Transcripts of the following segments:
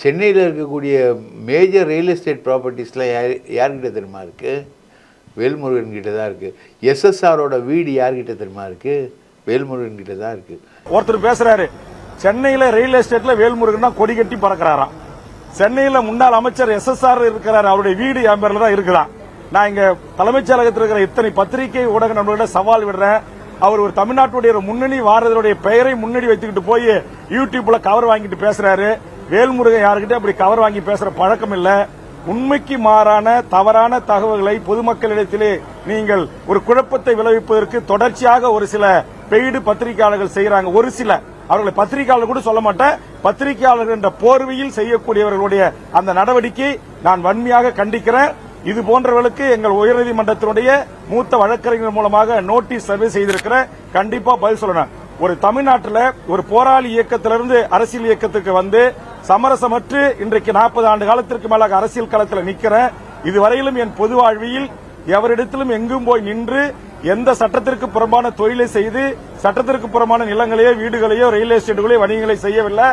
சென்னையில் இருக்கக்கூடிய major real estate ப்ராப்பர்ட்டிஸ்லாம் யார்கிட்ட தெரியுமா இருக்குது? வேல்முருகன் கிட்ட தான் இருக்குது. எஸ்எஸ்ஆரோட வீடு யார்கிட்ட தெரியுமா இருக்குது? வேல்முருகன் கிட்ட தான் இருக்குது. ஒருத்தர் பேசுறாரு, சென்னையில் ரியல் எஸ்டேட்ல வேல்முருகன் தான் கொடி கட்டி பறக்கிறாராம். சென்னையில் முன்னாள் அமைச்சர் எஸ்எஸ்ஆர் இருக்கிறார், அவருடைய வீடு என் பேர்ல தான் இருக்குதான். நான் இங்க தலைமைச் செயலகத்தில் இருக்கிற இத்தனை பத்திரிகை ஊடக நண்பர்களிட சவால் விடுறேன். அவர் ஒரு தமிழ்நாட்டுடைய முன்னணி வாரதனுடைய பெயரை முன்னாடி வைத்துக்கிட்டு போய் யூடியூப்ல கவர் வாங்கிட்டு பேசுறாரு. வேல்முருகன் யாருக்கிட்ட அப்படி கவர் வாங்கி பேசுற பழக்கம் இல்ல. உண்மைக்கு மாறான தவறான தகவல்களை பொதுமக்களிடத்திலே நீங்கள் ஒரு குழப்பத்தை விளைவிப்பதற்கு தொடர்ச்சியாக ஒரு சில பெய்டு பத்திரிகையாளர்கள் செய்யறாங்க. ஒரு சில அவர்களை பத்திரிகையாளர் கூட சொல்ல மாட்டேன், பத்திரிகையாளர்கள் என்ற போர்வையில் செய்யக்கூடியவர்களுடைய அந்த நடவடிக்கை நான் வன்மையாக கண்டிக்கிறேன். இது போன்றவர்களுக்கு எங்கள் உயர்நீதிமன்றத்தினுடைய மூத்த வழக்கறிஞர் மூலமாக நோட்டீஸ் சர்வே செய்திருக்கிறேன். கண்டிப்பா பதில் சொல்லணும். ஒரு தமிழ்நாட்டில் ஒரு போராளி இயக்கத்திலிருந்து அரசியல் இயக்கத்துக்கு வந்து சமரசமற்று இன்றைக்கு 40 ஆண்டு காலத்திற்கு மேலாக அரசியல் களத்தில் நிற்கிறேன். இதுவரையிலும் என் பொது வாழ்வியில் எவரிடத்திலும் எங்கும் போய் நின்று எந்த சட்டத்திற்கு புறம்பான தொழிலை செய்து சட்டத்திற்கு புறம்பான நிலங்களையோ வீடுகளையோ ரயில் எஸ்டேட்டுகளையோ வணிகங்களை செய்யவில்லை.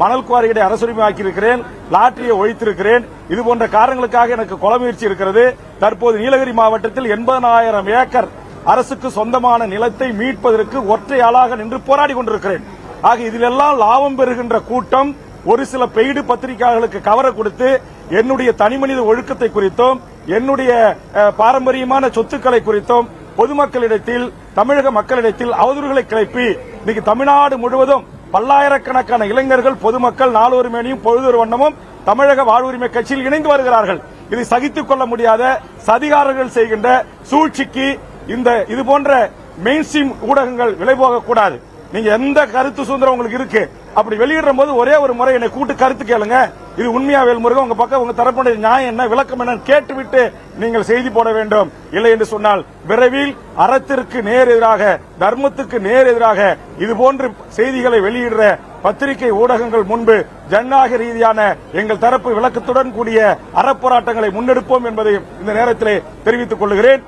மணல் குவாரிகளை அரசுரிமை ஆக்கியிருக்கிறேன், லாட்டரியை ஒழித்திருக்கிறேன். இது போன்ற காரணங்களுக்காக எனக்கு கொலை முயற்சி இருக்கிறது. தற்போது நீலகிரி மாவட்டத்தில் 80,000 ஏக்கர் அரசுக்கு சொந்தமான நிலத்தை மீட்பதற்கு ஒற்றை ஆளாக நின்று போராடி கொண்டிருக்கிறேன். ஆக இதிலெல்லாம் லாபம் பெறுகின்ற கூட்டம் ஒரு சில பெய்டு பத்திரிகையாளர்களுக்கு கவரை கொடுத்து என்னுடைய தனிமனித ஒழுக்கத்தை குறித்தும் என்னுடைய பாரம்பரியமான சொத்துக்களை குறித்தும் பொதுமக்களிடத்தில் தமிழக மக்களிடத்தில் அவதூறுகளை கிளப்பி இன்னைக்கு தமிழ்நாடு முழுவதும் பல்லாயிரக்கணக்கான இளைஞர்கள் பொதுமக்கள் நாளொரு மேனியும் பொழுதொரு வண்ணமும் தமிழக வாழ்வுரிமை கட்சியில் இணைந்து வருகிறார்கள். இதை சகித்துக் கொள்ள முடியாத சதிகாரர்கள் செய்கின்ற சூழ்ச்சிக்கு இது போன்ற மெயின்ஸ்ட்ரீம் ஊடகங்கள் விலை போகக்கூடாது. நீங்க எந்த கருத்து சுதந்திரம் உங்களுக்கு இருக்கு, அப்படி வெளியிடும் போது ஒரே ஒரு முறை என்னை கூட்டு கருத்து கேளுங்க. இது உண்மையா வேல்முருகன், உங்க பக்கம் உங்க தரப்புடைய நியாயம் என்ன, விளக்கம் என்ன கேட்டுவிட்டு நீங்கள் செய்தி போட வேண்டும். இல்லை என்று சொன்னால் விரைவில் அறத்திற்கு நேர் எதிராக, தர்மத்துக்கு நேர் எதிராக இதுபோன்ற செய்திகளை வெளியிடுற பத்திரிகை ஊடகங்கள் முன்பு ஜனநாயக ரீதியான எங்கள் தரப்பு விளக்கத்துடன் கூடிய அறப்போராட்டங்களை முன்னெடுப்போம் என்பதை இந்த நேரத்திலே தெரிவித்துக் கொள்கிறேன்.